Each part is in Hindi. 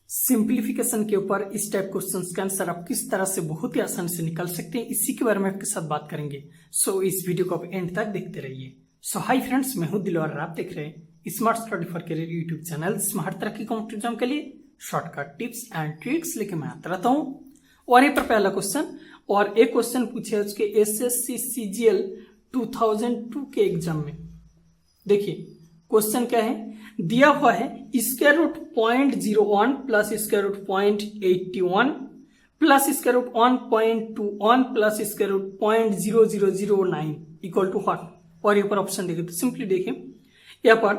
सिंप्लीफिकेशन के ऊपर इस टाइप क्वेश्चंस का आंसर आप किस तरह से बहुत ही आसानी से निकाल सकते हैं, इसी के बारे में आपके साथ बात करेंगे। सो इस वीडियो को आप एंड तक देखते रहिए। सो हाय फ्रेंड्स, मैं हूं दिलवर और आप देख रहे हैं smart study for career YouTube channel. Smart तरह की कॉम्पिटिटिव एग्जाम के लिए शॉर्टकट टिप्स एंड ट्रिक्स लेके मैं आता रहता हूँ। और ये पर पहला क्वेश्चन, और एक क्वेश्चन पूछे उसके एसएससी सीजीएल 2002 के एग्जाम में। देखिए क्वेश्चन क्या है, दिया हुआ है square root 0.01 plus square root 0.81 plus square root 1.21 plus square root 0.0009 equal to what. और यहाँ पर ऑप्शन देखिए तो सिंपली देखिए यहाँ पर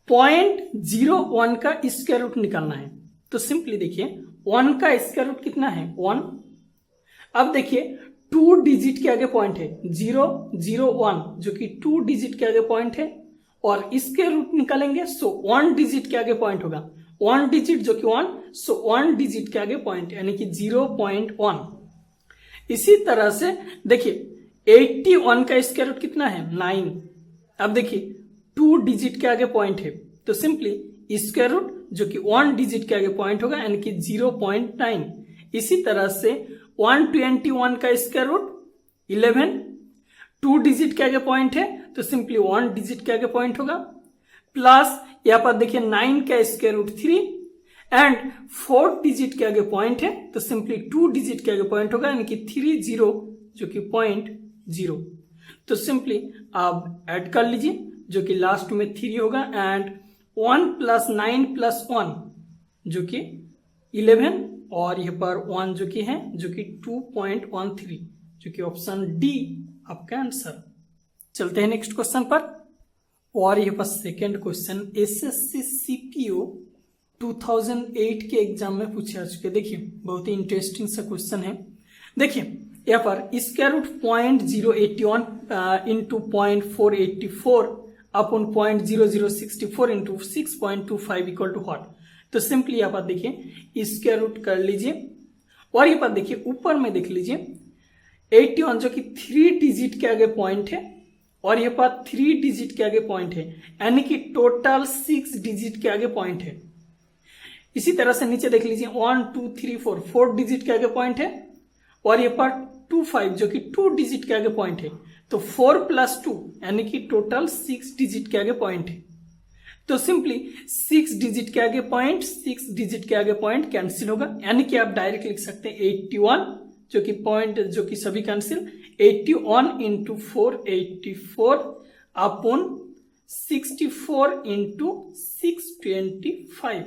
0.01 का स्क्वायर रूट निकालना है। तो सिंपली देखिए 1 का स्क्वायर रूट कितना है 1। अब देखिए 2 डिजिट के आगे पॉइंट है 001 जो कि 2 डिजिट के आगे पॉइंट है, और इसके रूट निकालेंगे सो 1 डिजिट के आगे पॉइंट होगा 1 डिजिट जो कि 1, सो 1 डिजिट के आगे पॉइंट यानी कि 0.1। इसी तरह से देखिए 81 का स्क्वायर रूट कितना है 9। अब देखिए 2 डिजिट के आगे पॉइंट है तो सिंपली स्क्वायर रूट जो कि 1 डिजिट के आगे पॉइंट होगा यानी कि 0.9। इसी तरह से 121 का स्क्वायर रूट 11, 2 डिजिट के आगे पॉइंट है तो सिंपली 1 डिजिट के आगे पॉइंट होगा, प्लस यहां पर देखिए 9 का स्क्वायर रूट 3 एंड 4 डिजिट के आगे पॉइंट है तो सिंपली 2 डिजिट के आगे पॉइंट होगा यानी कि 30 जो कि 0.0। तो सिंपली आप ऐड कर लीजिए जो कि लास्ट में 3 होगा एंड 1 प्लस 9 प्लस 1 जो कि 11 और यहां पर 1 जो कि है जो कि 2.13 जो कि ऑप्शन डी आपका आंसर। चलते हैं नेक्स्ट क्वेश्चन पर। और यहां पर सेकेंड क्वेश्चन एसएससी सीपीओ 2008 के एग्जाम में पूछे आ चुके। देखिए बहुत ही इंटरेस्टिंग सा क्वेश्चन है। देखिए यहाँ पर square root 0.081 into 0.484 upon 0.0064 into 6.25 equal to what. तो सिंपली यहाँ पर देखिए स्क्वायर रूट कर लीजिए, और यहाँ पर देखिए ऊपर में देख लीजिए 81 जो कि 3 डिजिट के आगे पॉइंट है, और यहाँ पर 3 डिजिट के आगे पॉइंट है यानी कि टोटल 6 डिजिट के आगे पॉइंट है। इसी तरह से नीचे देख लीजिए 1 2 3 4 डिजिट के आगे पॉइंट है, और यहाँ पर 25 जो कि 2 डिजिट के आगे पॉइंट है। तो 4 प्लस 2 यानी कि टोटल 6 डिजिट के आगे पॉइंट है। तो सिंपली 6 डिजिट के आगे पॉइंट 6 डिजिट के आगे पॉइंट कैंसिल होगा, यानी कि आप डायरेक्ट लिख सकते हैं 81 जो कि पॉइंट जो कि सभी कैंसिल 81 इंटू 484 अपॉन 64 इंटू 625।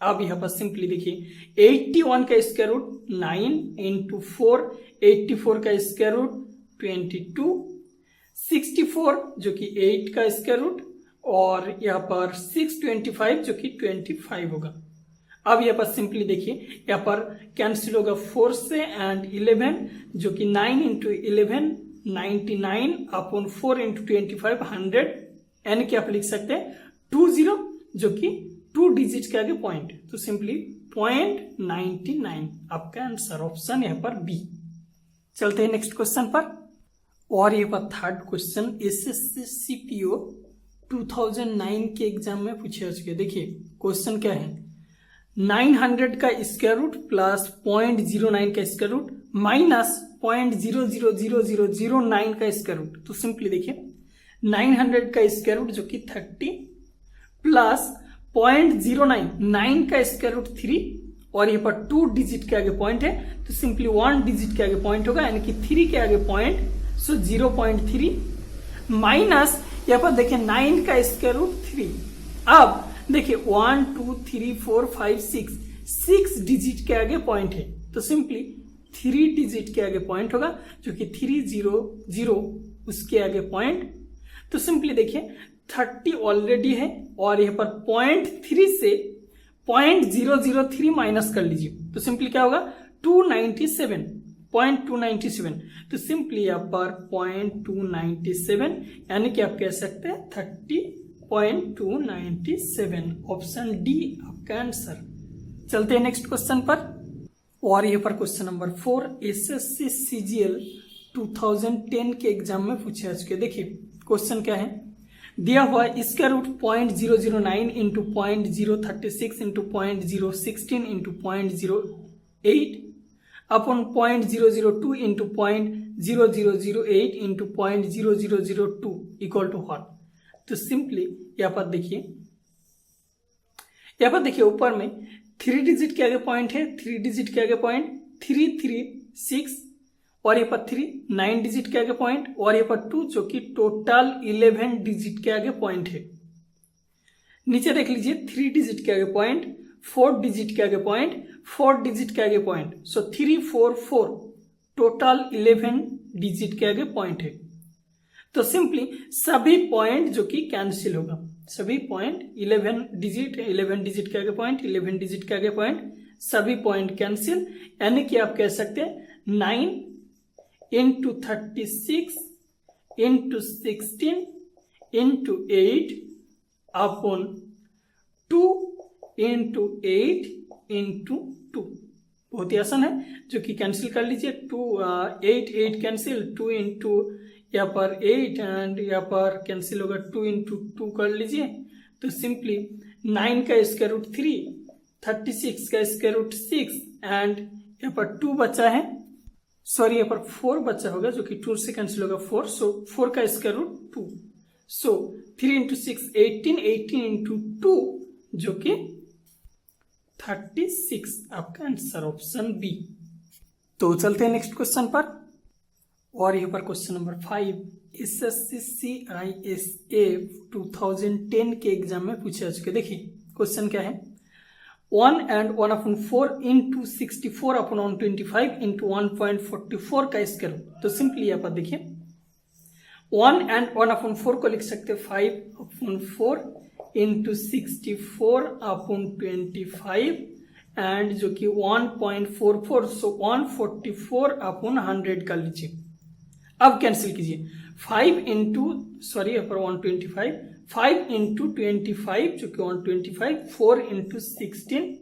अब यहां पर सिंपली देखिए 81 का स्क्वायर रूट 9 इंटू 484 का स्क्वायर रूट 22, 64 जो कि 8 का स्क्वायर रूट, और यहाँ पर 625 जो कि 25 होगा। अब यहाँ पर सिंपली देखिए यहाँ पर कैंसिल होगा 4 से एंड 11 जो कि 9 इंटू 11 99 अपॉन 4 इंटू 25 100, यानी कि आप लिख सकते हैं 20 जो कि 2 डिजिट के आगे पॉइंट। तो सिंपली 0.99 आपका आंसर, ऑप्शन यहाँ पर बी। चलते हैं नेक्स्ट क्वेश्चन पर। और यहाँ पर थर्ड क्वेश्चन एसएससी सीपीओ 2009 के एग्जाम में पूछे जा चुके। देखिए क्वेश्चन क्या है, 900 का स्क्वायर रूट प्लस 0.09 का स्क्वायर रूट माइनस 0.000009 का स्क्वायर रूट। तो सिंपली देखिए 900 का स्क्वायर रूट जो कि 30 प्लस 0.099 का स्क्वायर रूट 3, और यहाँ पर 2 डिजिट के आगे पॉइंट है तो सिंपली 1 डिजिट के आगे पॉइंट होगा यानी कि 3 के आगे पॉइंट सो 0.3 माइनस यहाँ पर देखिए 9 का स्क्वायर रूट 3। अब देखिए 1 2 3 4 5 6 डिजिट के आगे पॉइंट है तो सिंपली 3 डिजिट के आगे पॉइंट होगा जो कि 300 उसके आगे पॉइंट। तो सिंपली देखिए 30 ऑलरेडी है, और यहाँ पर 0.3 से 0.003 माइनस कर लीजिए तो सिंपली क्या होगा 297 तो सिंपली यहाँ पर 0.297 यानी कि आप कह सकते हैं 30.297, ऑप्शन डी आपका आंसर। चलते हैं नेक्स्ट क्वेश्चन पर। और यहाँ पर क्वेश्चन नंबर 4 एसएससी सीजीएल 2010 के एग्जाम में पूछे आ चुके। देखिए क्वेश्चन क्या है, दिया हुआ square root 0.009 into 0.036 into 0.016 into 0.08 upon 0.002 into 0.0008 into 0.0002 equal to what. तो सिंपली यहाँ पर देखिए ऊपर में 3 डिजिट के आगे पॉइंट है, 3 डिजिट के आगे पॉइंट 3 3 6 और ये पर 3 9 डिजिट के आगे पॉइंट और ये पर 2 जो कि टोटल 11 डिजिट के आगे पॉइंट है। नीचे देख लीजिए 3 डिजिट के आगे पॉइंट, 4 डिजिट के आगे पॉइंट, 4 डिजिट के आगे पॉइंट, सो 3 4 4 टोटल 11 डिजिट के आगे पॉइंट है। तो सिंपली सभी पॉइंट जो कि कैंसिल होगा, सभी पॉइंट 11 डिजिट के आगे पॉइंट, 11 डिजिट के आगे पॉइंट, सभी पॉइंट कैंसिल, यानी कि आप कह सकते हैं 9 into 36 into 16 into 8 upon 2 into 8 into 2। बहुत ही आसान है, जो कि कैंसिल कर लीजिए। 8 कैंसिल, 2 इंटू यहाँ पर 8 एंड यहाँ पर कैंसिल होगा 2 इंटू 2 कर लीजिए। तो सिंपली 9 का स्क्वायर रूट 3, 36 का स्क्वायर रूट 6 एंड यहाँ पर 2 बचा है, सॉरी यहाँ पर 4 बचा होगा जो कि 2 से कैंसिल होगा 4, सो 4 का स्क्वायर रूट 2, सो 3 इंटू 6 18, 18 इंटू 2 जो कि 36, आपका आंसर ऑप्शन बी। तो चलते हैं नेक्स्ट क्वेश्चन पर, और यहाँ पर क्वेश्चन नंबर 5 SSC CISA 2010 के एग्जाम में पूछा जा चुका है। देखिए क्वेश्चन क्या है, 1 and 1/4 इंटू 64 अपॉन 125 इंटू 1.44 का स्क्वायर रूट। तो सिंपली यहाँ पर देखिए 1 and 1/4 को लिख सकते 5/4 इंटू 64 अपॉन 25 एंड जो कि 1.44, सो 144 अपॉन 100 कर लीजिए। अब कैंसिल कीजिए 5 इंटू, सॉरी यहाँ पर 125, 5 इंटू 25 जो कि 125, 4 इंटू 16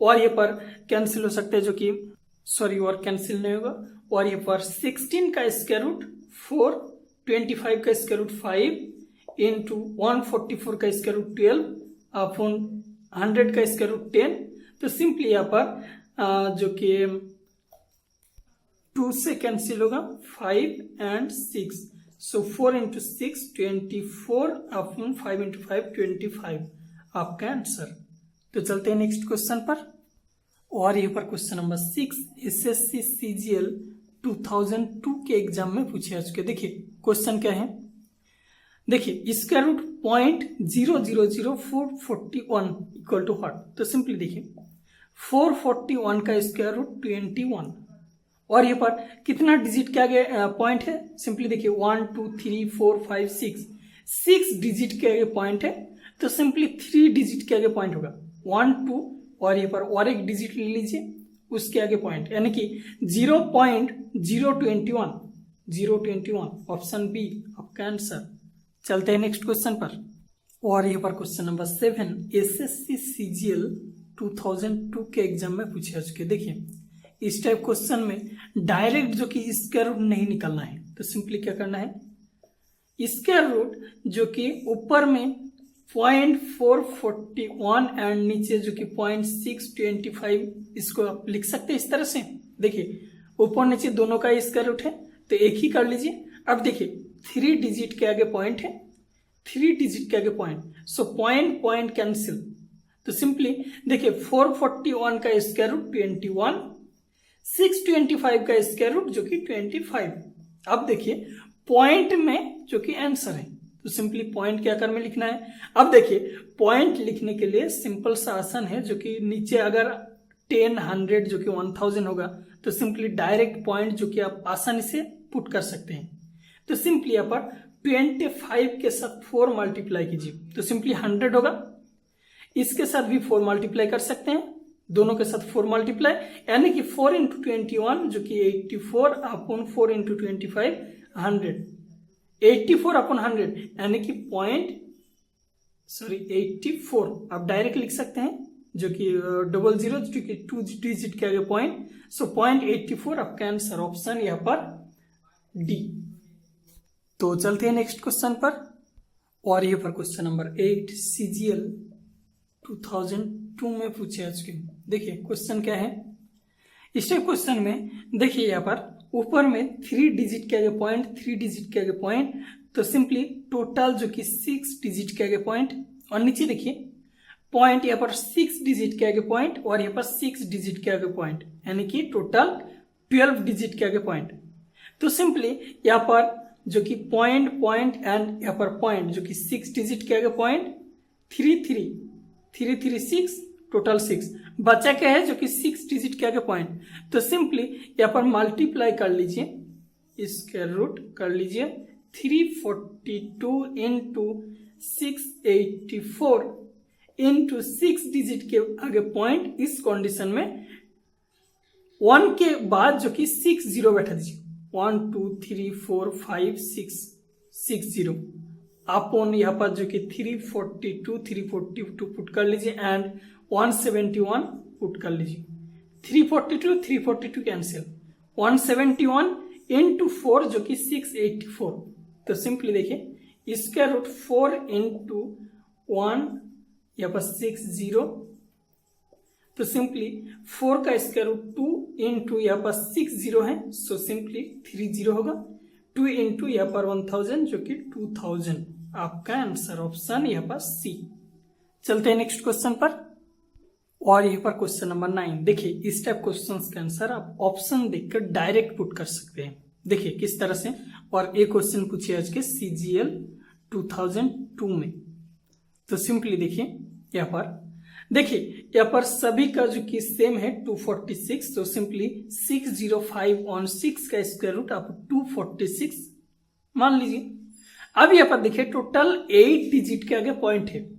और ये पर कैंसिल हो सकता है जो कि, सॉरी और कैंसिल नहीं होगा, और ये पर 16 का स्क्वायर रूट 4, 25 का स्क्वायर रूट 5 इंटू 144 का स्क्वायर रूट 12 अपॉन 100 का स्क्वायर रूट 10। तो सिंपली यहाँ पर जो कि 2 से कैंसिल होगा 5 and 6, so 4 into 6 24 upon 5 into 5 25 आपका आंसर। तो चलते हैं नेक्स्ट क्वेश्चन पर, और यहाँ पर क्वेश्चन नंबर 6 SSC CGL 2002 के एग्जाम में पूछे जा चुके। देखिए क्वेश्चन क्या है, देखिए square root 0.000441 equal to what. तो सिंपली देखिए 441 का स्क्वायर रूट 21 और यहाँ पर कितना डिजिट के आगे पॉइंट है, सिंपली देखिए 1 2 3 4 5 6 डिजिट के आगे पॉइंट है। तो सिंपली 3 डिजिट के आगे पॉइंट होगा 1 2 और यहाँ पर और एक डिजिट ले लीजिए उसके आगे पॉइंट, यानी कि 0.021 ऑप्शन बी आपका आंसर। चलते हैं नेक्स्ट क्वेश्चन पर, और यहाँ पर क्वेश्चन नंबर 7 SSC CGL 2002 के एग्जाम में पूछे जा चुके। देखिए इस टाइप क्वेश्चन में डायरेक्ट जो कि स्क्वायर रूट नहीं निकालना है, तो सिंपली क्या करना है, स्क्वायर रूट जो कि ऊपर में 0.441 एंड नीचे जो कि 0.625, इसको आप लिख सकते हैं इस तरह से। देखिए ऊपर नीचे दोनों का स्क्वायर रूट है तो एक ही कर लीजिए। अब देखिए 3 डिजिट के आगे पॉइंट है, 3 डिजिट के आगे पॉइंट, सो पॉइंट कैंसिल। तो सिंपली देखिए 441 का स्क्वायर रूट 21, 625 का स्क्वायर रूट जो कि 25। अब देखिए पॉइंट में जो कि आंसर है, तो सिंपली पॉइंट के आकार में लिखना है। अब देखिए पॉइंट लिखने के लिए सिंपल सा आसान है, जो कि नीचे अगर 10 100 जो कि 1000 होगा तो सिंपली डायरेक्ट पॉइंट जो कि आप आसानी से पुट कर सकते हैं। तो सिंपली यहाँ पर 25 के साथ 4 मल्टीप्लाई कीजिए, तो सिंपली 100 होगा। इसके साथ भी 4 मल्टीप्लाई कर सकते हैं, दोनों के साथ 4 मल्टीप्लाई, यानी कि 4 इंटू 21 जो कि 84 अपॉन 4 इंटू 25 100, 84 अपॉन 100 यानी कि 84 आप डायरेक्ट लिख सकते हैं, जो कि 00 जो कि 2 डिजिट के आगे पॉइंट, सो 0.84 आपका आंसर ऑप्शन यहाँ पर डी। तो चलते हैं नेक्स्ट क्वेश्चन पर, और ये पर क्वेश्चन नंबर 8 CGL 2002 में पूछे आज के। देखिए क्वेश्चन क्या है, इस क्वेश्चन में देखिए यहाँ पर ऊपर में 3 डिजिट के आगे पॉइंट, 3 डिजिट के आगे पॉइंट, तो सिंपली टोटल जो कि 6 डिजिट के आगे पॉइंट, और नीचे देखिए पॉइंट यहाँ पर 6 डिजिट के आगे पॉइंट और यहाँ पर 6 डिजिट के आगे पॉइंट, यानी कि टोटल 12 डिजिट के आगे पॉइंट। तो सिंपली यहाँ पर जो कि पॉइंट पॉइंट एंड यहाँ पर पॉइंट जो कि 6 डिजिट के आगे पॉइंट, 3 3 6 टोटल 6, बचा क्या है जो कि 6 डिजिट के आगे पॉइंट। तो सिंपली यहाँ पर मल्टीप्लाई कर लीजिए, स्क्वायर रूट कर लीजिए 342 इंटू 684 इंटू 6 डिजिट के आगे पॉइंट। इस कंडीशन में 1 के बाद जो कि 6 0 बैठा दीजिए, 1 2 3 4 5 6 0 अपॉन यहाँ पर जो कि 342 पुट कर लीजिए एंड 171 पुट कर लीजिए। 342 कैंसिल, 171 इंटू 4 जो कि 684। तो सिंपली देखिए स्क्वायर रूट 4 इंटू 1 यहाँ पर 60, तो सिंपली 4 का स्क्वायर रूट 2 इंटू यहाँ पर 60 है, सो सिंपली 30 होगा। 2 इंटू यहाँ पर 1000 जो कि 2000, आपका आंसर ऑप्शन यहाँ पर सी। चलते हैं नेक्स्ट क्वेश्चन पर, और यहाँ पर क्वेश्चन नंबर 9। देखिए इस टाइप क्वेश्चंस के आंसर आप ऑप्शन देखकर डायरेक्ट पुट कर सकते हैं। देखिए किस तरह से, और एक क्वेश्चन पूछिए आज के CGL 2002 में। तो सिंपली देखिए यहाँ पर देखिए यहाँ पर सभी का जो कि सेम है 246, तो सिंपली 605 ऑन 6 का स्क्वायर रूट आप 246 मान लीजिए। अब यहाँ पर देखिए टोटल 8 डिजिट के आगे पॉइंट है,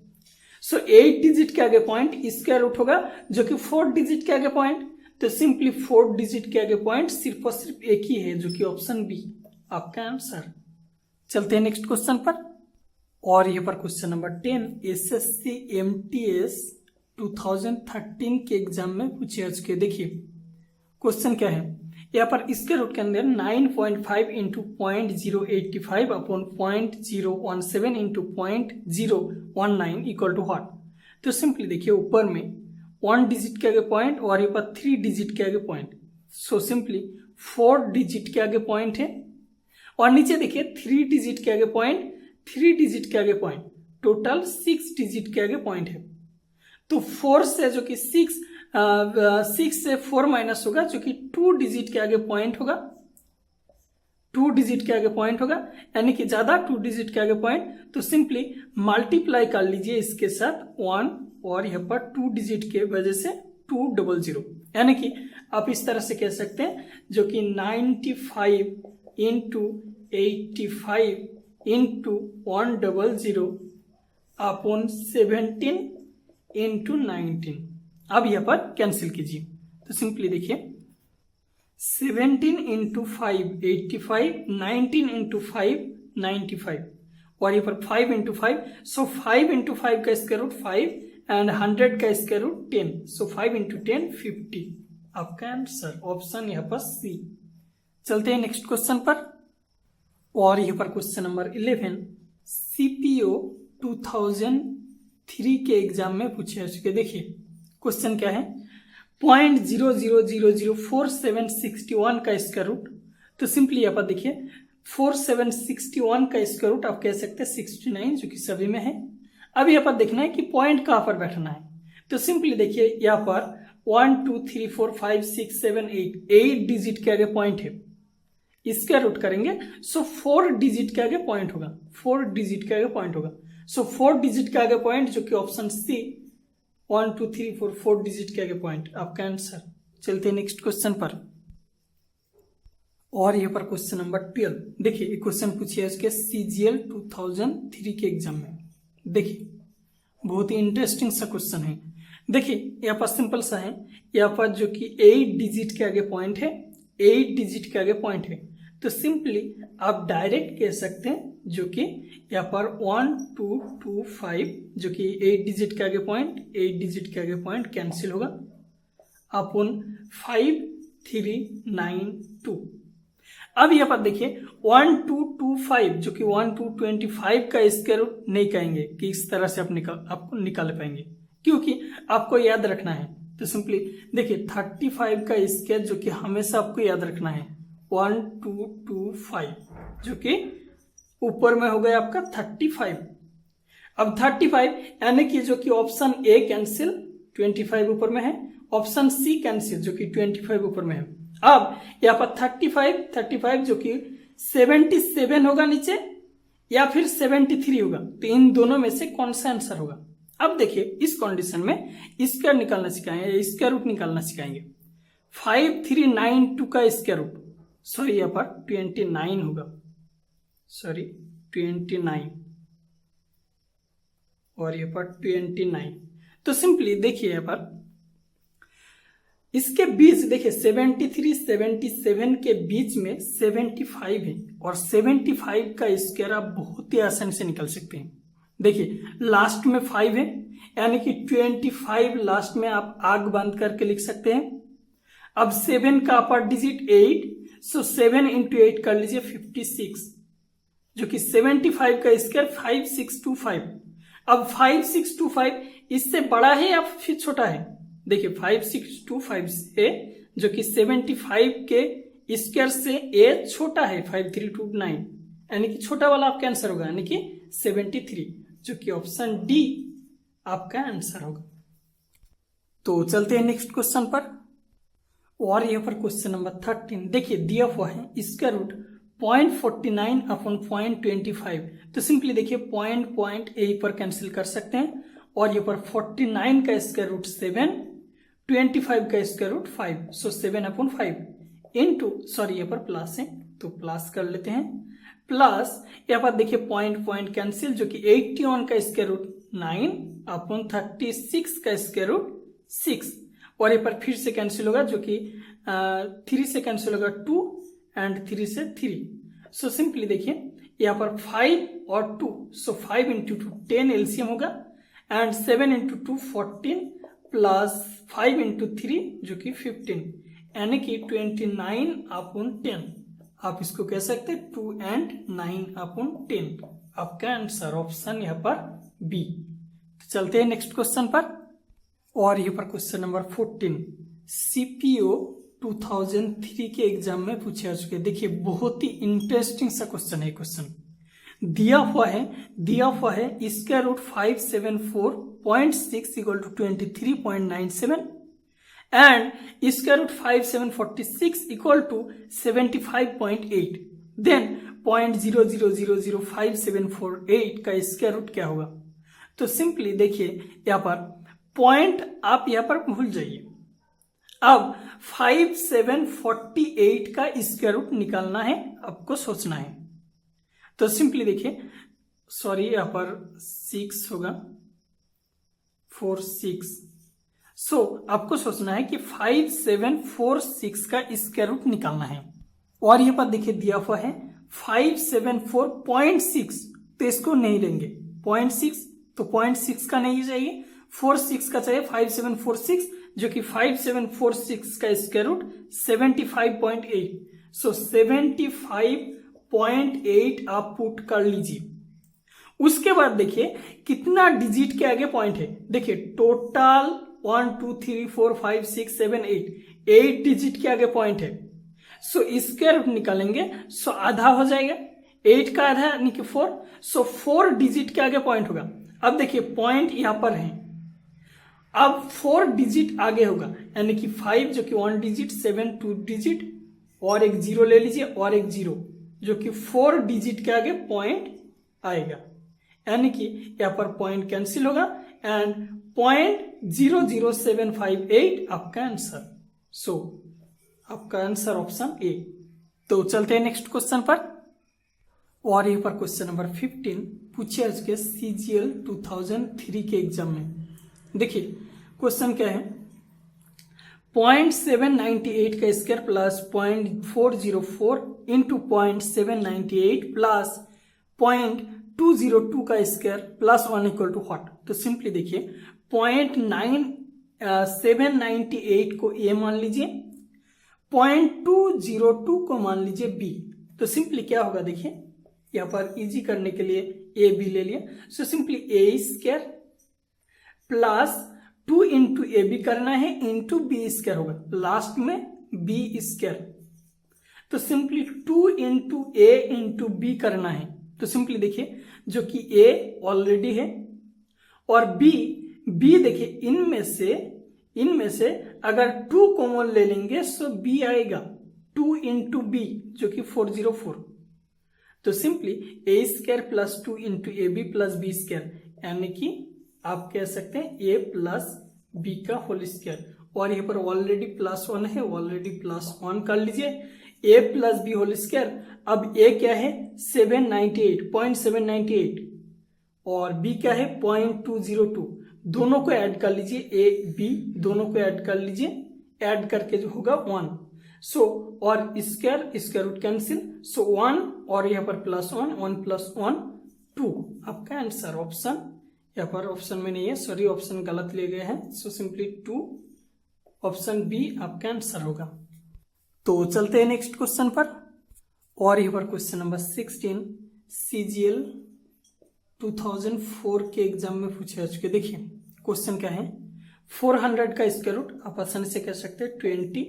सो 8 डिजिट के आगे पॉइंट स्क्वायर रूट होगा जो कि 4 डिजिट के आगे पॉइंट। तो सिंपली 4 डिजिट के आगे पॉइंट सिर्फ और सिर्फ एक ही है जो कि ऑप्शन बी, आपका आंसर। चलते हैं नेक्स्ट क्वेश्चन पर, और यहाँ पर क्वेश्चन नंबर 10 SSC MTS 2013 के एग्जाम में पूछे आज के। देखिए क्वेश्चन क्या है, यहाँ पर इसके रूट के अंदर 9.5 into 0.085 upon 0.017 into 0.019 equal to what. तो सिंपली देखिए ऊपर में 1 डिजिट के आगे पॉइंट और यहाँ पर 3 डिजिट के आगे पॉइंट, सो सिंपली 4 डिजिट के आगे पॉइंट है, और नीचे देखिए 3 डिजिट के आगे पॉइंट, 3 डिजिट के आगे पॉइंट, टोटल 6 डिजिट के आगे पॉइंट है। तो 4 से जो कि 6 से 4 माइनस होगा जो कि 2 डिजिट के आगे पॉइंट होगा, 2 डिजिट के आगे पॉइंट होगा, यानी कि ज्यादा 2 डिजिट के आगे पॉइंट। तो सिंपली मल्टीप्लाई कर लीजिए इसके साथ 1, और यहाँ पर 2 डिजिट के वजह से 200, यानी कि आप इस तरह से कह सकते हैं जो कि 95 इंटू 85 इंटू 100 अपॉन 17 इंटू 19। अब यहाँ पर कैंसिल कीजिए, तो सिंपली देखिए 17 इंटू 5 85, 19 इंटू 5 95, और यहाँ पर 5 इंटू 5, सो 5 इंटू 5 का स्क्वायर रूट 5 एंड 100 का स्क्वायर रूट 10, सो 5 इंटू 10 50, आपका आंसर ऑप्शन यहाँ पर सी। चलते हैं नेक्स्ट क्वेश्चन पर, और यहाँ पर क्वेश्चन नंबर 11 CPO 2003 के एग्जाम में पूछे जा चुके। देखिए क्वेश्चन क्या है, 0.00004761 का स्क्वायर रूट। तो सिंपली यहाँ पर देखिए 4761 का स्क्वायर रूट आप कह सकते हैं 69 जो कि सभी में है। अब यहाँ पर देखना है कि पॉइंट कहाँ पर बैठना है। तो सिंपली देखिए यहाँ पर 1 2 3 4 5 6 7 8 डिजिट के आगे पॉइंट है, इसका रूट करेंगे सो 4 डिजिट के आगे पॉइंट होगा, 4 डिजिट के आगे पॉइंट होगा, सो 4 डिजिट के आगे पॉइंट जो कि ऑप्शन सी 1 2 3 4 डिजिट के आगे पॉइंट, आपका आंसर। चलते हैं नेक्स्ट क्वेश्चन पर, और यहाँ पर क्वेश्चन नंबर 12। देखिए ये क्वेश्चन पूछिए इसके CGL 2003 के एग्जाम में। देखिए बहुत ही इंटरेस्टिंग सा क्वेश्चन है। देखिए यहाँ पर सिंपल सा है, यहाँ पर जो कि 8 डिजिट के आगे पॉइंट है, 8 डिजिट के आगे पॉइंट है। तो सिंपली आप डायरेक्ट कह सकते हैं जो कि यहाँ पर 1 2 2 5 जो कि 8 डिजिट के आगे पॉइंट, 8 डिजिट के आगे पॉइंट कैंसिल होगा अपॉन 5 3 9 2। अब यहाँ पर देखिए 1225 जो कि 1225 का स्क्वायर रूट नहीं कहेंगे कि इस तरह से आप निकाल पाएंगे, क्योंकि आपको याद रखना है। तो सिंपली देखिए 35 का स्क्वायर जो कि हमेशा आपको याद रखना है 1225 जो कि ऊपर में हो गया आपका 35। अब 35 यानी कि जो कि ऑप्शन ए कैंसिल 25 ऊपर में है, ऑप्शन सी कैंसिल जो कि 25 ऊपर में है। अब यहाँ पर 35 जो कि 77 होगा नीचे या फिर 73 होगा, तो इन दोनों में से कौन सा आंसर होगा। अब देखिए इस कंडीशन में स्क्वायर निकालना सिखाएंगे, स्क्वायर रूट निकालना सिखाएंगे। 5392 का स्क्वायर रूट, सॉरी यहाँ पर 29 होगा, सॉरी 29 और यहाँ पर 29। तो सिंपली देखिए यहाँ पर इसके बीच देखिए 73 77 के बीच में 75 है और 75 का स्क्वायर आप बहुत ही आसानी से निकाल सकते हैं। देखिए लास्ट में 5 है यानी कि 25 लास्ट में आप आग बंद करके लिख सकते हैं। अब 7 का अपर डिजिट 8, सो 7 इंटू 8 कर लीजिए 56 जो कि 75 का स्क्वायर 5625। अब 5625 इससे बड़ा है या फिर छोटा है, देखिए 5625 से जो कि 75 के स्क्वायर से ए छोटा है 5329, यानी कि छोटा वाला आपका आंसर होगा, यानी कि 73 जो कि ऑप्शन डी आपका आंसर होगा। तो चलते हैं नेक्स्ट क्वेश्चन पर, और यहाँ पर क्वेश्चन नंबर 13 देखिए दिया हुआ है स्क्वायर रूट 0.49 अपॉन 0.25। तो सिंपली देखिए पॉइंट यहीं पर कैंसिल कर सकते हैं, और यहाँ पर 49 का स्क्वायर रूट 7, 25 का स्क्वायर रूट 5, सो 7 अपॉन 5 इंटू, सॉरी यहाँ पर प्लस है तो प्लस कर लेते हैं, प्लस यहाँ पर देखिए पॉइंट कैंसिल जो कि 81 का स्क्वायर रूट 9 अपॉन 36 का स्क्वायर रूट 6, और यहाँ पर फिर से कैंसिल होगा जो कि 3 से कैंसिल होगा 2 एंड 3 से 3। सो सिंपली देखिए यहाँ पर 5 और 2, सो 5 इंटू 2 10 एलसीएम होगा, एंड 7 इंटू 2 14 प्लस 5 इंटू 3 जो कि 15, यानी कि 29 अपॉन 10। आप इसको कह सकते हैं 2 एंड 9 अपॉन 10, आपका आंसर ऑप्शन यहाँ पर बी। तो चलते हैं नेक्स्ट क्वेश्चन पर, और यहाँ पर क्वेश्चन नंबर 14 सीपीओ 2003 के एग्जाम में पूछे आ चुके हैं। देखिए बहुत ही इंटरेस्टिंग सा क्वेश्चन है। क्वेश्चन दिया हुआ है square root 574.6 equal to 23.97 and square root 5746 equal to 75.8, then 0.0000578 का स्क्वायर रूट क्या होगा। तो सिंपली देखिए यहाँ पर पॉइंट आप यहाँ पर भूल जाइए। अब 5748 का स्क्वायर रूट निकालना है, आपको सोचना है। तो सिंपली देखिए, सॉरी यहाँ पर 6 होगा 46, सो आपको सोचना है कि 5746 का स्क्वायर रूट निकालना है, और यहाँ पर देखिए दिया हुआ है 574.6, तो इसको नहीं लेंगे 0.6, तो 0.6 का नहीं चाहिए, 46 का चाहिए 5746 जो कि 5746 का स्क्वायर रूट 75.8, सो 75.8 आप पुट कर लीजिए। उसके बाद देखिए कितना डिजिट के आगे पॉइंट है, देखिए टोटल 1 2 3 4 5 6 7 8 डिजिट के आगे पॉइंट है, सो स्क्वायर रूट निकालेंगे, सो आधा हो जाएगा, 8 का आधा यानी कि 4, सो 4 डिजिट के आगे पॉइंट होगा। अब देखिए पॉइंट यहां पर है, अब 4 डिजिट आगे होगा, यानी कि 5 जो कि 1 डिजिट, 7 2 डिजिट, और एक 0 ले लीजिए, और एक 0 जो कि 4 डिजिट के आगे पॉइंट आएगा, यानी कि यहाँ पर पॉइंट कैंसिल होगा एंड 0.00758 आपका आंसर। सो आपका आंसर ऑप्शन ए। तो चलते हैं नेक्स्ट क्वेश्चन पर, और यहाँ पर क्वेश्चन नंबर 15 पूछे आज के CGL 2003 के एग्जाम में। देखिए क्वेश्चन क्या है, 0.798 का स्क्वायर प्लस 0.404 इंटू 0.798 प्लस 0.202 का square plus 1 equal to what. तो सिंपली देखिए 0.798 को ए मान लीजिए, 0.202 को मान लीजिए b, तो सिंपली क्या होगा देखिए, यहाँ पर इजी करने के लिए ए बी ले लिया, so simply A square plus 2 into A B करना है इंटू बी स्क्वायर होगा, लास्ट में बी स्क्वायर, तो simply 2 into A into B करना है, तो सिंपली देखिए जो कि ए ऑलरेडी है और बी देखिए इनमें से अगर 2 कॉमन ले लेंगे सो बी आएगा, 2 इंटू बी जो कि 404, तो simply A square plus 2 into A B plus B square, यानी कि आप कह सकते हैं ए प्लस बी का होल स्क्वायर, और यहाँ पर ऑलरेडी +1 है, ऑलरेडी +1 कर लीजिए, ए प्लस बी होल स्क्वायर, अब ए क्या है 0.798 और बी क्या है 0.202, दोनों को ऐड कर लीजिए, ए बी दोनों को ऐड कर लीजिए, ऐड करके जो होगा 1, सो और स्क्वायर रूट कैंसिल, सो 1 और यहाँ पर +1, 1 + 1 2, आपका आंसर ऑप्शन, यहाँ पर ऑप्शन में नहीं है, सॉरी ऑप्शन गलत ले गए हैं, सो सिंपली 2, ऑप्शन बी आपका आंसर होगा। तो चलते हैं नेक्स्ट क्वेश्चन पर, और यहाँ पर क्वेश्चन नंबर 16 CGL 2004 के एग्जाम में पूछे जा चुके। देखिए क्वेश्चन क्या है, 400 का स्क्वायर रूट आप आसानी से कह सकते हैं 20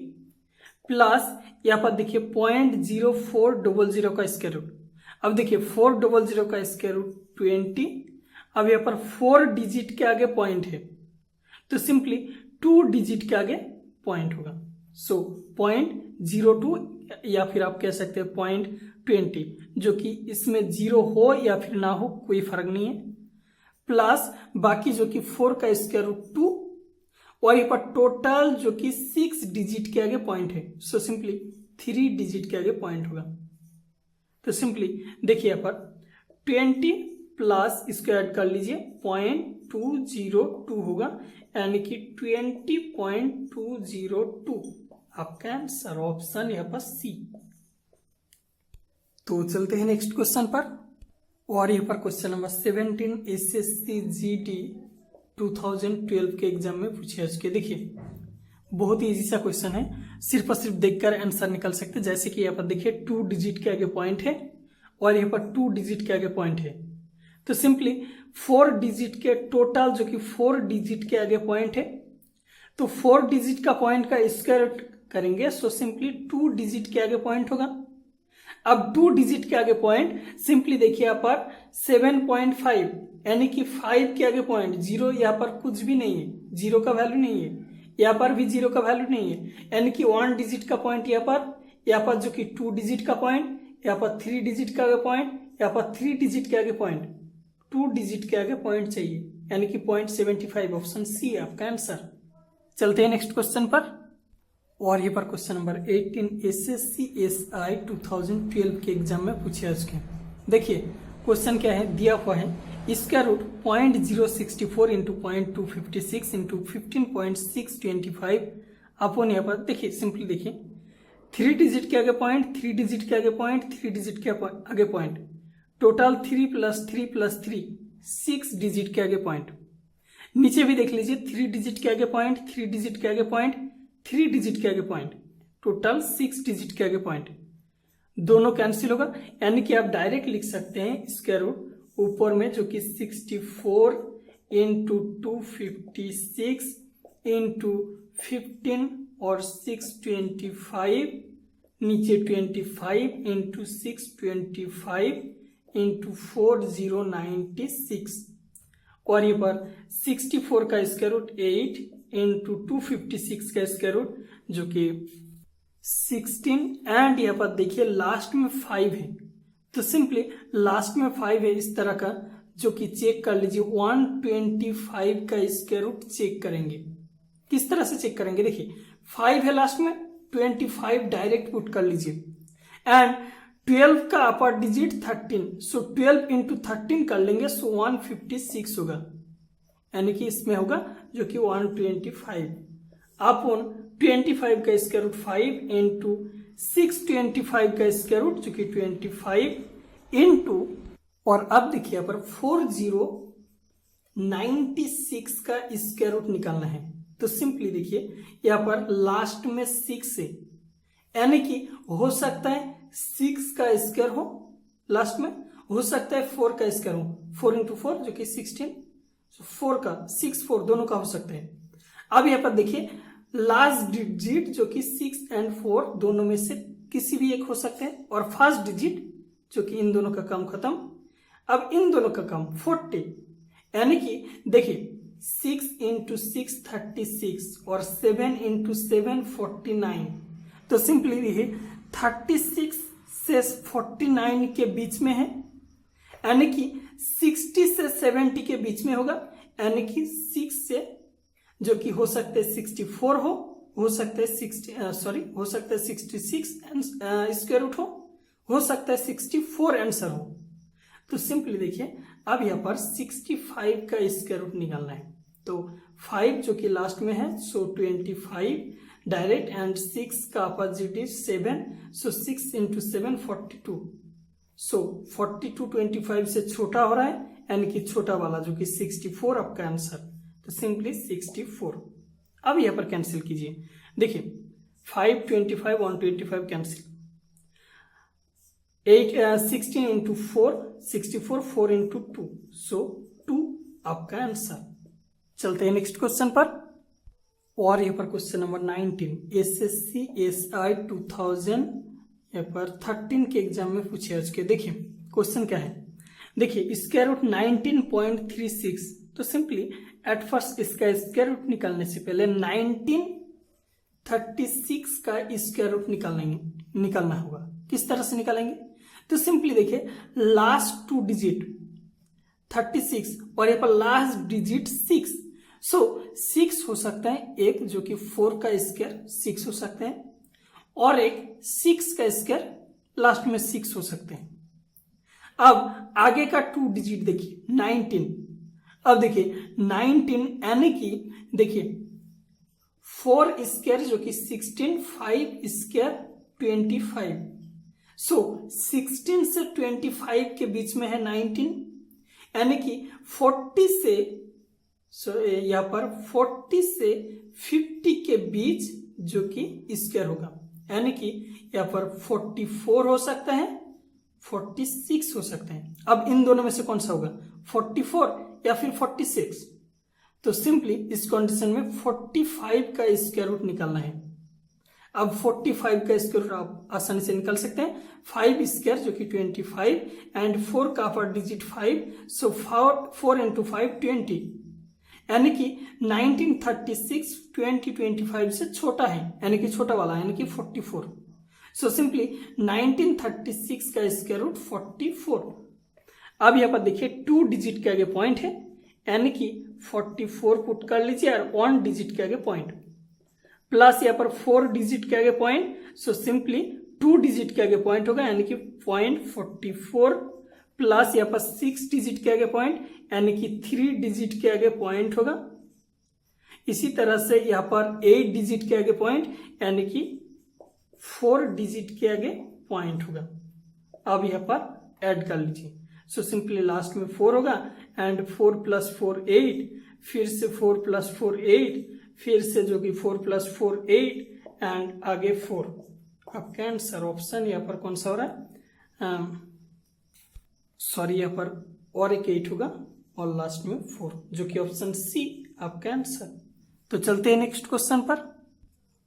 प्लस यहाँ पर देखिए 0.0400 का स्क्वायर रूट, अब देखिए 400 का स्क्वायर रूट 20, अब यहाँ पर 4 डिजिट के आगे पॉइंट है, तो सिंपली 2 डिजिट के आगे पॉइंट होगा, सो 0.02 या फिर आप कह सकते हैं 0.20, जो कि इसमें 0 हो या फिर ना हो कोई फर्क नहीं है, प्लस बाकी जो कि 4 का स्क्वायर रूट 2, और यहाँ पर टोटल जो कि 6 डिजिट के आगे पॉइंट है, सो सिंपली 3 डिजिट के आगे पॉइंट होगा, तो सिंपली देखिए यहाँ पर 20 प्लस इसको ऐड कर लीजिए 0.202 होगा, यानी कि 20.202 आपका आंसर ऑप्शन यहाँ पर सी। तो चलते हैं नेक्स्ट क्वेश्चन पर, और यहाँ पर क्वेश्चन नंबर 17 SSC GD 2012 के एग्जाम में पूछे जा चुके। देखिए बहुत ही इजी सा क्वेश्चन है, सिर्फ और सिर्फ देखकर आंसर निकल सकते हैं, जैसे कि यहाँ पर देखिए 2 डिजिट के आगे पॉइंट है और यहाँ पर 2 डिजिट के आगे पॉइंट है, तो सिंपली 4 डिजिट के टोटल जो कि 4 डिजिट के आगे पॉइंट है, तो 4 डिजिट का पॉइंट का स्क्वायर रूट करेंगे, सो सिंपली 2 डिजिट के आगे पॉइंट होगा। अब 2 डिजिट के आगे पॉइंट सिंपली देखिए यहाँ पर 7.5, यानी कि 5 के आगे पॉइंट 0, यहाँ पर कुछ भी नहीं है, 0 का वैल्यू नहीं है, यहाँ पर भी 0 का वैल्यू नहीं है, यानी कि 1 डिजिट का पॉइंट यहाँ पर जो कि 2 डिजिट का पॉइंट, यहाँ पर 3 डिजिट का आगे पॉइंट, यहाँ पर 3 डिजिट के आगे पॉइंट, 2 डिजिट के आगे पॉइंट चाहिए, यानी कि 0.75, ऑप्शन सी आपका आंसर। चलते हैं नेक्स्ट क्वेश्चन पर, और ये पर क्वेश्चन नंबर 18 SSC SI 2012 के एग्जाम में पूछे जा चुके हैं। देखिए क्वेश्चन क्या है, दिया हुआ है square root 0.064 into 0.256 into 15.625 upon यहाँ पर देखिए सिंपली देखिए 3 डिजिट के आगे पॉइंट, 3 डिजिट के आगे पॉइंट, 3 डिजिट के आगे पॉइंट, टोटल 3 + 3 + 3 6 डिजिट के आगे पॉइंट। नीचे भी देख लीजिए 3 डिजिट के आगे पॉइंट, 3 डिजिट के आगे पॉइंट, 3 डिजिट के आगे पॉइंट, टोटल 6 डिजिट के आगे पॉइंट, दोनों कैंसिल होगा, यानी कि आप डायरेक्ट लिख सकते हैं स्क्वायर रूट ऊपर में जो कि 64 इंटू 256 इंटू 15 और 625, नीचे 25 इंटू 625 इंटू 4096, और ये पर 64 का स्क्वायर रूट 8 इंटू 256 का स्क्वायर रूट जो कि 16, एंड यहाँ पर देखिए लास्ट में 5 है, तो सिंपली लास्ट में 5 है इस तरह का, जो कि चेक कर लीजिए 125 का स्क्वायर रूट चेक करेंगे। किस तरह से चेक करेंगे, देखिए 5 है लास्ट में, 25 डायरेक्ट पुट कर लीजिए, एंड 12 का अपर डिजिट 13, सो 12 इंटू 13 कर लेंगे, सो 156 होगा, यानी कि इसमें होगा जो कि 125 अपॉन 25 का स्क्वायर रूट 5 इंटू 625 का स्क्वायर रूट जो कि 25 इंटू, और अब देखिए यहाँ पर 4096 का स्क्वायर रूट निकालना है, तो सिंपली देखिए यहाँ पर लास्ट में 6 है, यानी कि हो सकता है 6 का स्क्वायर हो लास्ट में, हो सकता है 4 का स्क्वायर हो, 4 इंटू 4 जो कि 16, 4 का 6 4 दोनों का हो सकता है। अब यहाँ पर देखिए लास्ट डिजिट जो कि 6 एंड 4 दोनों में से किसी भी एक हो सकते हैं, और फर्स्ट डिजिट जो कि इन दोनों का काम खत्म। अब इन दोनों का काम 40, यानी कि देखिए 6 इंटू 6 36 और 7 इंटू 7 49। तो सिंपली देखिए 36 से 49 के बीच में है, यानी कि 60 से 70 के बीच में होगा, यानी कि 6 से जो कि हो सकते हैं 64 हो सकता है 66 स्क्वायर रूट हो सकता है 64 आंसर हो। तो सिंपली देखिए अब यहाँ पर 65 का स्क्वायर रूट निकालना है। तो 5 जो कि लास्ट में है, सो 25 डायरेक्ट, एंड 6 का अपोजिट इज 7, सो 6 इंटू 7 42। सो 42 25 से छोटा हो रहा है, यानी कि छोटा वाला जो कि 64 आपका आंसर। तो सिंपली 64। अब यहाँ पर कैंसिल कीजिए, देखिए 5 25 125 कैंसिल, 16 इंटू 4 64, 4 इंटू 2, सो 2 आपका आंसर। चलते हैं नेक्स्ट क्वेश्चन पर। और यहाँ पर क्वेश्चन नंबर 19 एसएससी एसआई 2000 यहाँ पर 13 के एग्जाम में पूछे उसके। देखिए क्वेश्चन क्या है, देखिए स्क्वायर रूट 19.36। तो सिंपली एट फर्स्ट इसका स्क्वायर रूट निकालने से पहले 1936 का स्क्वायर रूट निकालना होगा। किस तरह से निकालेंगे, तो सिंपली देखिए लास्ट 2 डिजिट 36 और यहाँ पर लास्ट डिजिट 6, सो 6 हो सकता है एक जो कि 4 का स्क्वायर 6 हो सकते हैं, और एक 6 का स्क्वायर लास्ट में 6 हो सकते हैं। अब आगे का 2 डिजिट देखिए 19। अब देखिए 19 यानी कि देखिए 4 स्क्वायर जो कि 16, 5 स्क्वायर 25, सो 16 से 25 के बीच में है 19, यानी कि 40 से यहाँ पर 40 से 50 के बीच जो कि स्क्वायर होगा, यानी कि यहाँ पर 44 हो सकता है, 46 हो सकते हैं। अब इन दोनों में से कौन सा होगा, 44 या फिर 46। तो सिंपली इस कंडीशन में 45 का स्क्वायर रूट निकालना है। अब 45 का स्क्वायर रूट आप आसानी से निकाल सकते हैं, 5 स्क्वायर जो कि 25 एंड 4 का अपर डिजिट 5, सो 4 इंटू 5 20, यानी कि 1936 2025 से छोटा है, यानी कि छोटा वाला यानी कि 44। सो सिंपली 1936 का स्क्वायर रूट 44। अब यहाँ पर देखिए 2 डिजिट के आगे पॉइंट है, यानी कि 44 पुट कर लीजिए और 1 डिजिट के आगे पॉइंट, प्लस यहाँ पर 4 डिजिट के आगे पॉइंट, सो सिंपली 2 डिजिट के आगे पॉइंट होगा, यानी कि पॉइंट 44, प्लस यहाँ पर 6 डिजिट के आगे पॉइंट, यानी कि 3 डिजिट के आगे पॉइंट होगा। इसी तरह से यहाँ पर 8 डिजिट के आगे पॉइंट, यानी कि 4 डिजिट के आगे पॉइंट होगा। अब यहाँ पर ऐड कर लीजिए, सो सिंपली लास्ट में 4 होगा, एंड 4 + 4 8, फिर से 4 + 4 8, फिर से जो कि 4 + 4 8, एंड आगे 4। आपका आंसर ऑप्शन यहाँ पर कौन सा हो रहा है, सॉरी यहाँ पर और एक 8 होगा और लास्ट में 4, जो कि ऑप्शन सी आपका आंसर। तो चलते हैं नेक्स्ट क्वेश्चन पर।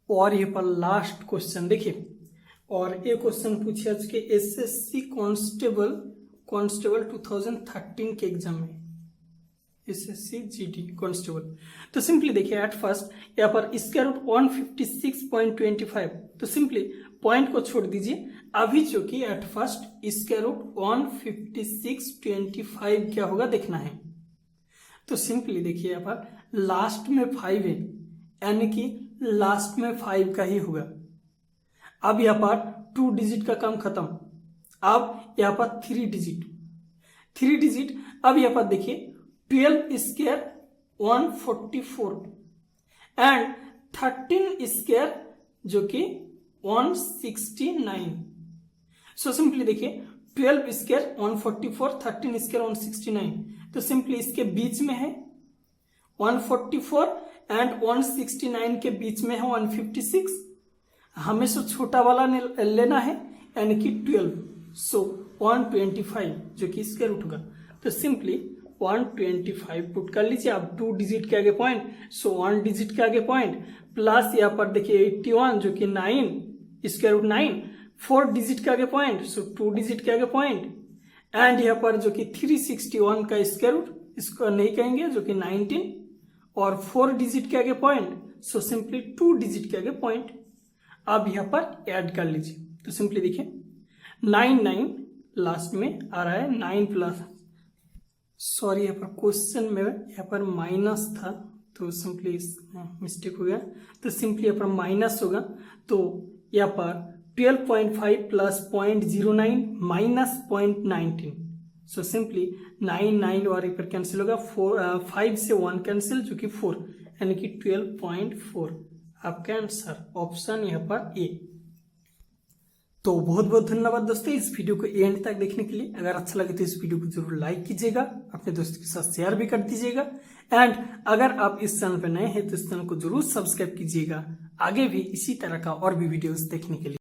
और यहाँ पर लास्ट क्वेश्चन देखिए, और ये क्वेश्चन पूछे आज के एसएससी कांस्टेबल 2013 के एग्जाम में, एसएससी जीडी कांस्टेबल। तो सिंपली देखिए एट फर्स्ट यहाँ पर स्क्वायर रूट 156.25, तो सिंपली पॉइंट को छोड़ दीजिए, अभी जो कि एट फर्स्ट स्क्वायर रूट 156.25 क्या होगा देखना है। तो सिंपली देखिए यहाँ पर लास्ट में 5 है, यानी कि लास्ट में 5 का ही होगा। अब यहाँ पर 2 डिजिट का काम खत्म, अब यहाँ पर 3 डिजिट। अब यहाँ पर देखिए 12 स्क्वायर 144 एंड 13 स्क्वायर जो कि 169। सो सिंपली देखिए 12 स्क्वायर 144, 13 स्क्वायर 169, तो सिंपली इसके बीच में है 144 एंड 169 के बीच में है 156। हमेशा छोटा वाला लेना है, यानी कि 12। सो 125 जो कि स्क्वायर रूट होगा, तो सिंपली 125 पुट कर लीजिए आप 2 डिजिट के आगे पॉइंट, सो 1 डिजिट के आगे पॉइंट, प्लस यहाँ पर देखिए 81 जो कि 9 स्क्वायर रूट 9, 4 डिजिट के आगे पॉइंट, सो 2 डिजिट के आगे पॉइंट, एंड यहाँ पर जो कि 361 का स्क्वायर रूट, इसको नहीं कहेंगे, जो कि 19, और 4 डिजिट के आगे पॉइंट, सो सिंपली 2 डिजिट के आगे पॉइंट। अब यहाँ पर ऐड कर लीजिए, तो सिंपली देखिए 9 लास्ट में आ रहा है, 9 प्लस, सॉरी यहाँ पर क्वेश्चन में यहाँ पर माइनस था, तो सिंपली मिस्टेक हो गया, तो सिंपली यहाँ पर माइनस होगा, तो यहाँ पर 12.5 प्लस 0.09 माइनस 0.19, सो सिंपली 9 और यहाँ पर कैंसिल होगा, 5 से 1 कैंसिल जो कि 4, यानी कि 12.4 आपका आंसर ऑप्शन यहाँ पर ए। तो बहुत बहुत धन्यवाद दोस्तों इस वीडियो को एंड तक देखने के लिए। अगर अच्छा लगे तो इस वीडियो को जरूर लाइक कीजिएगा, अपने दोस्तों के साथ शेयर भी कर दीजिएगा, एंड अगर आप इस चैनल पर नए हैं तो इस चैनल को जरूर सब्सक्राइब कीजिएगा, आगे भी इसी तरह का और भी वीडियोस देखने के लिए।